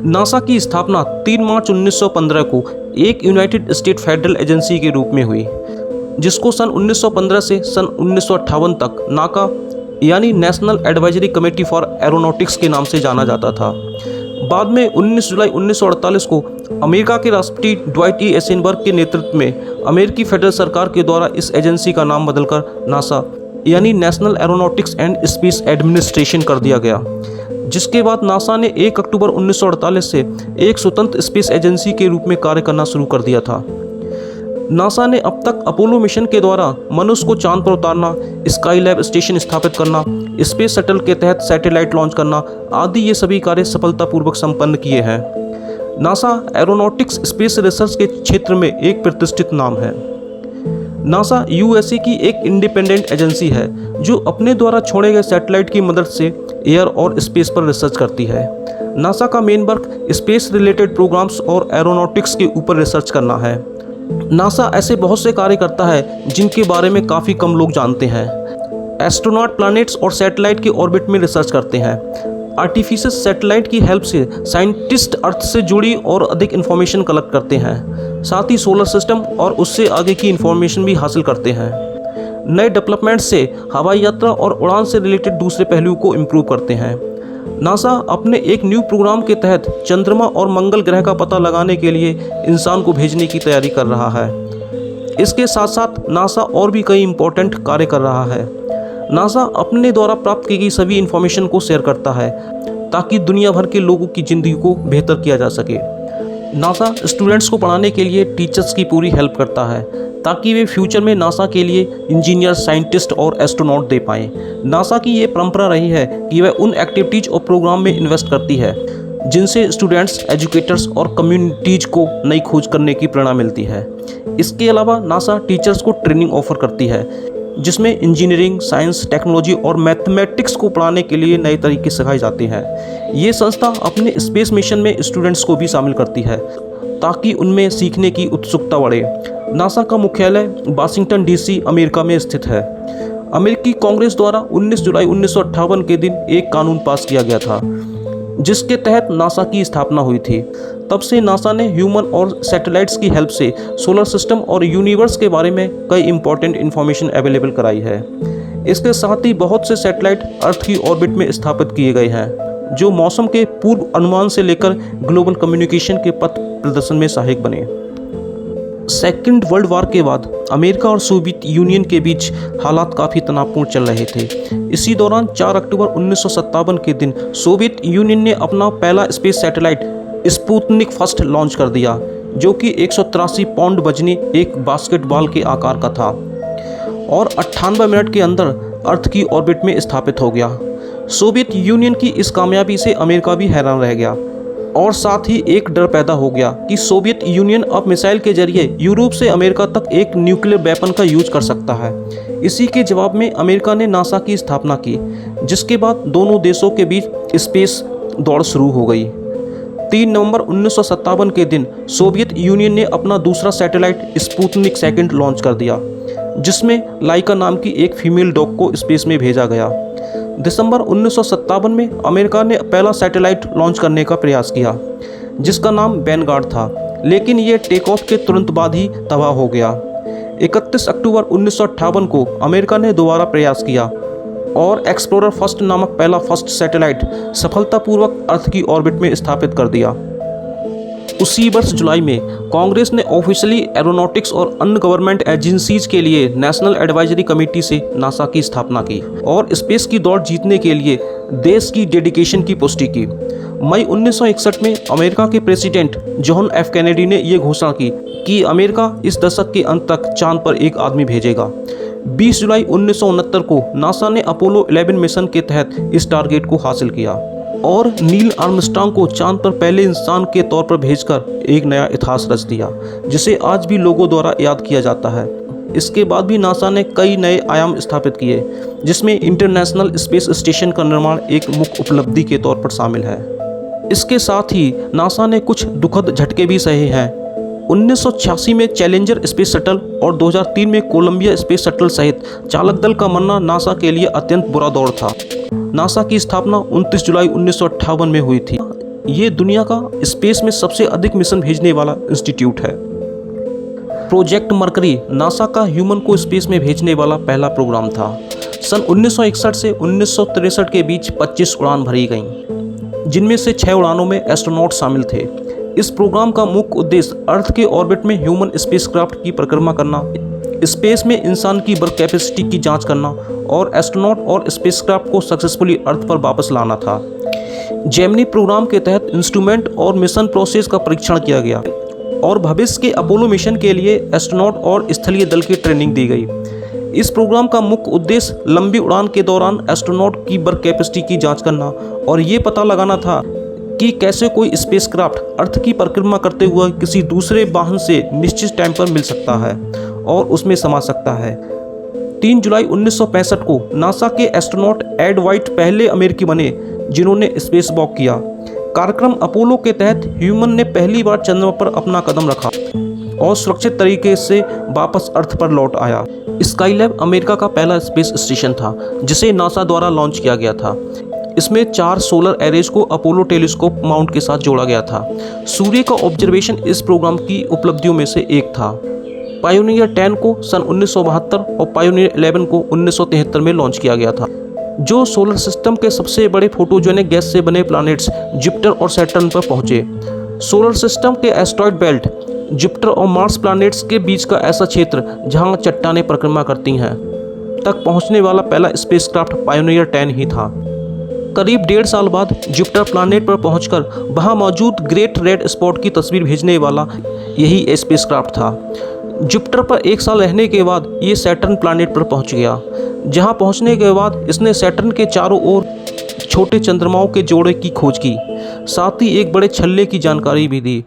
NASA की स्थापना 3 मार्च 1915 को एक यूनाइटेड स्टेट फेडरल एजेंसी के रूप में हुई, जिसको सन 1915 से सन 1958 तक नाका यानी national advisory committee for aeronautics के नाम से जाना जाता था। बाद में 19 जुलाई 1948 को अमेरिका के राष्ट्रपति ड्वाइट ई एसेनबर्ग के नेतृत्व में अमेरिकी फेडरल सरकार के द्वारा इस एजेंसी का नाम बदलकर नासा यानी national aeronautics and space administration कर दिया गया, जिसके बाद नासा ने 1 अक्टूबर 1948 से एक स्वतंत्र स्पेस एजेंसी के रूप में कार्य करना शुरू कर दिया था। नासा ने अब तक अपोलो मिशन के द्वारा मनुष्य को चांद पर उतारना, स्काईलैब स्टेशन स्थापित करना, स्पेस शटल के तहत सैटेलाइट लॉन्च करना आदि ये सभी कार्य सफलतापूर्वक संपन्न किए हैं। नासा एरोनॉटिक्स स्पेस रिसर्च के क्षेत्र में एक प्रतिष्ठित नाम है। नासा यूएसए की एक इंडिपेंडेंट एजेंसी है जो अपने द्वारा छोड़े गए सैटेलाइट की मदद से एयर और स्पेस पर रिसर्च करती है। नासा का main work space related programmes और एरोनॉटिक्स के ऊपर रिसर्च करना है। नासा ऐसे बहुत से कार्य करता है जिनके बारे में काफ़ी कम लोग जानते हैं। एस्ट्रोनॉट प्लैनेट्स और सैटेलाइट के ऑर्बिट में रिसर्च करते हैं। आर्टिफिशियल सैटेलाइट की हेल्प से साइंटिस्ट अर्थ से जुड़ी और अधिक इन्फॉर्मेशन कलेक्ट करते हैं। साथ ही सोलर सिस्टम और उससे आगे की इन्फॉर्मेशन भी हासिल करते हैं। नए डेवलपमेंट से हवाई यात्रा और उड़ान से रिलेटेड दूसरे पहलुओं को इम्प्रूव करते हैं। नासा अपने एक न्यू प्रोग्राम के तहत चंद्रमा और मंगल ग्रह का पता लगाने के लिए इंसान को भेजने की तैयारी कर रहा है। इसके साथ साथ नासा और भी कई इम्पोर्टेंट कार्य कर रहा है। नासा अपने द्वारा प्राप्त की गई सभी इन्फॉर्मेशन को शेयर करता है ताकि दुनिया भर के लोगों की ज़िंदगी को बेहतर किया जा सके। नासा स्टूडेंट्स को पढ़ाने के लिए टीचर्स की पूरी हेल्प करता है ताकि वे फ्यूचर में नासा के लिए इंजीनियर, साइंटिस्ट और एस्ट्रोनॉट दे पाएँ। नासा की ये परंपरा रही है कि वह उन एक्टिविटीज़ और प्रोग्राम में इन्वेस्ट करती है जिनसे स्टूडेंट्स, एजुकेटर्स और कम्युनिटीज़ को नई खोज करने की प्रेरणा मिलती है। इसके अलावा नासा टीचर्स को ट्रेनिंग ऑफर करती है जिसमें इंजीनियरिंग, साइंस, टेक्नोलॉजी और मैथमेटिक्स को पढ़ाने के लिए नए तरीके सिखाए जाते हैं। ये संस्था अपने स्पेस मिशन में स्टूडेंट्स को भी शामिल करती है ताकि उनमें सीखने की उत्सुकता बढ़े। नासा का मुख्यालय वाशिंगटन डीसी, अमेरिका में स्थित है। अमेरिकी कांग्रेस द्वारा 19 जुलाई 1958 के दिन एक कानून पास किया गया था जिसके तहत नासा की स्थापना हुई थी। तब से नासा ने ह्यूमन और सैटेलाइट्स की हेल्प से सोलर सिस्टम और यूनिवर्स के बारे में कई इंपॉर्टेंट इन्फॉर्मेशन अवेलेबल कराई है। इसके साथ ही बहुत से सैटेलाइट अर्थ की ऑर्बिट में स्थापित किए गए हैं जो मौसम के पूर्व अनुमान से लेकर ग्लोबल कम्युनिकेशन के पथ प्रदर्शन में सहायक बने। सेकेंड वर्ल्ड वॉर के बाद अमेरिका और सोवियत यूनियन के बीच हालात काफ़ी तनावपूर्ण चल रहे थे। इसी दौरान 4 अक्टूबर 1957 के दिन सोवियत यूनियन ने अपना पहला space satellite Sputnik first launch कर दिया, जो कि 183 पाउंड वजनी एक बास्केटबॉल के आकार का था और 98 मिनट के अंदर अर्थ की ऑर्बिट में स्थापित हो गया। सोवियत यूनियन की इस कामयाबी से अमेरिका भी हैरान रह गया और साथ ही एक डर पैदा हो गया कि सोवियत यूनियन अब मिसाइल के जरिए यूरोप से अमेरिका तक एक न्यूक्लियर वेपन का यूज कर सकता है। इसी के जवाब में अमेरिका ने नासा की स्थापना की, जिसके बाद दोनों देशों के बीच स्पेस दौड़ शुरू हो गई। 3 नवंबर 1957 के दिन सोवियत यूनियन ने अपना दूसरा सैटेलाइट स्पुतनिक सेकंड लॉन्च कर दिया, जिसमें लाइका नाम की एक फीमेल डॉग को स्पेस में भेजा गया। दिसंबर 1957 में अमेरिका ने पहला सैटेलाइट लॉन्च करने का प्रयास किया जिसका नाम वैनगार्ड था, लेकिन ये टेक ऑफ के तुरंत बाद ही तबाह हो गया। 31 अक्टूबर 1958 को अमेरिका ने दोबारा प्रयास किया और एक्सप्लोरर फर्स्ट नामक पहला फर्स्ट सैटेलाइट सफलतापूर्वक अर्थ की ऑर्बिट में स्थापित कर दिया। उसी वर्ष जुलाई में कांग्रेस ने ऑफिशियली एरोनॉटिक्स और अन्य गवर्नमेंट एजेंसीज के लिए नेशनल एडवाइजरी कमेटी से नासा की स्थापना की और स्पेस की दौड़ जीतने के लिए देश की डेडिकेशन की पुष्टि की। मई 1961 में अमेरिका के प्रेसिडेंट जॉन एफ कैनेडी ने यह घोषणा की कि अमेरिका इस दशक के अंत तक चांद पर एक आदमी भेजेगा। 20 जुलाई 1969 को नासा ने अपोलो 11 मिशन के तहत इस टारगेट को हासिल किया और नील आर्मस्ट्रांग को चांद पर पहले इंसान के तौर पर भेजकर एक नया इतिहास रच दिया, जिसे आज भी लोगों द्वारा याद किया जाता है। इसके बाद भी नासा ने कई नए आयाम स्थापित किए, जिसमें इंटरनेशनल स्पेस स्टेशन का निर्माण एक मुख्य उपलब्धि के तौर पर शामिल है। इसके साथ ही नासा ने कुछ दुखद झटके भी सहे हैं। 1986 में चैलेंजर स्पेस शटल और 2003 में कोलंबिया स्पेस शटल सहित चालक दल का मरना नासा के लिए अत्यंत बुरा दौर था। नासा की स्थापना 29 जुलाई 1958 में हुई थी। ये दुनिया का स्पेस में सबसे अधिक मिशन भेजने वाला इंस्टीट्यूट है। प्रोजेक्ट मरकरी नासा का ह्यूमन को स्पेस में भेजने वाला पहला प्रोग्राम था। सन 1961 से 1963 के बीच 25 उड़ान भरी गईं, जिनमें से 6 उड़ानों में एस्ट्रोनॉट शामिल थे। इस प्रोग्राम का मुख्य उद्देश्य अर्थ के ऑर्बिट में ह्यूमन स्पेसक्राफ्ट की परिक्रमा करना, स्पेस में इंसान की बर्थ कैपेसिटी की जांच करना और एस्ट्रोनॉट और स्पेसक्राफ्ट को सक्सेसफुली अर्थ पर वापस लाना था। जेमिनी प्रोग्राम के तहत इंस्ट्रूमेंट और मिशन प्रोसेस का परीक्षण किया गया और भविष्य के अपोलो मिशन के लिए एस्ट्रोनॉट और स्थलीय दल की ट्रेनिंग दी गई। इस प्रोग्राम का मुख्य उद्देश्य लंबी उड़ान के दौरान एस्ट्रोनॉट की बर्थ कैपेसिटी की जांच करना और ये पता लगाना था कि कैसे कोई स्पेसक्राफ्ट अर्थ की परिक्रमा करते हुए किसी दूसरे वाहन से निश्चित टाइम पर मिल सकता है और उसमें समा सकता है। 3 जुलाई 1965 को नासा के एस्ट्रोनॉट एड वाइट पहले अमेरिकी बने जिन्होंने स्पेस वॉक किया। कार्यक्रम अपोलो के तहत ह्यूमन ने पहली बार चंद्रमा पर अपना कदम रखा और सुरक्षित तरीके से वापस अर्थ पर लौट आया। स्काईलैब अमेरिका का पहला स्पेस स्टेशन था जिसे नासा द्वारा लॉन्च किया गया था। इसमें 4 सोलर एरेज को अपोलो टेलीस्कोप माउंट के साथ जोड़ा गया था। सूर्य का ऑब्जर्वेशन इस प्रोग्राम की उपलब्धियों में से एक था। पायोनियर 10 को सन 1972 और पायोनियर 11 को 1973 में लॉन्च किया गया था, जो सोलर सिस्टम के सबसे बड़े फोटोजेनिक गैस से बने प्लैनेट्स जुपिटर और सैटर्न पर पहुंचे। सोलर सिस्टम के एस्टेरॉयड बेल्ट, जुपिटर और मार्स प्लैनेट्स के बीच का ऐसा क्षेत्र जहां चट्टानें परिक्रमा करती हैं, तक पहुंचने वाला पहला स्पेसक्राफ्ट पायोनियर 10 ही था। करीब 1.5 साल बाद जुपिटर प्लैनेट पर पहुंचकर वहां मौजूद ग्रेट रेड स्पॉट की तस्वीर भेजने वाला यही स्पेसक्राफ्ट था। जुपिटर पर 1 साल रहने के बाद ये सैटर्न प्लैनेट पर पहुंच गया, जहां पहुंचने के बाद इसने सैटर्न के चारों ओर छोटे चंद्रमाओं के जोड़े की खोज की, साथ ही एक बड़े छल्ले की जानकारी भी दी।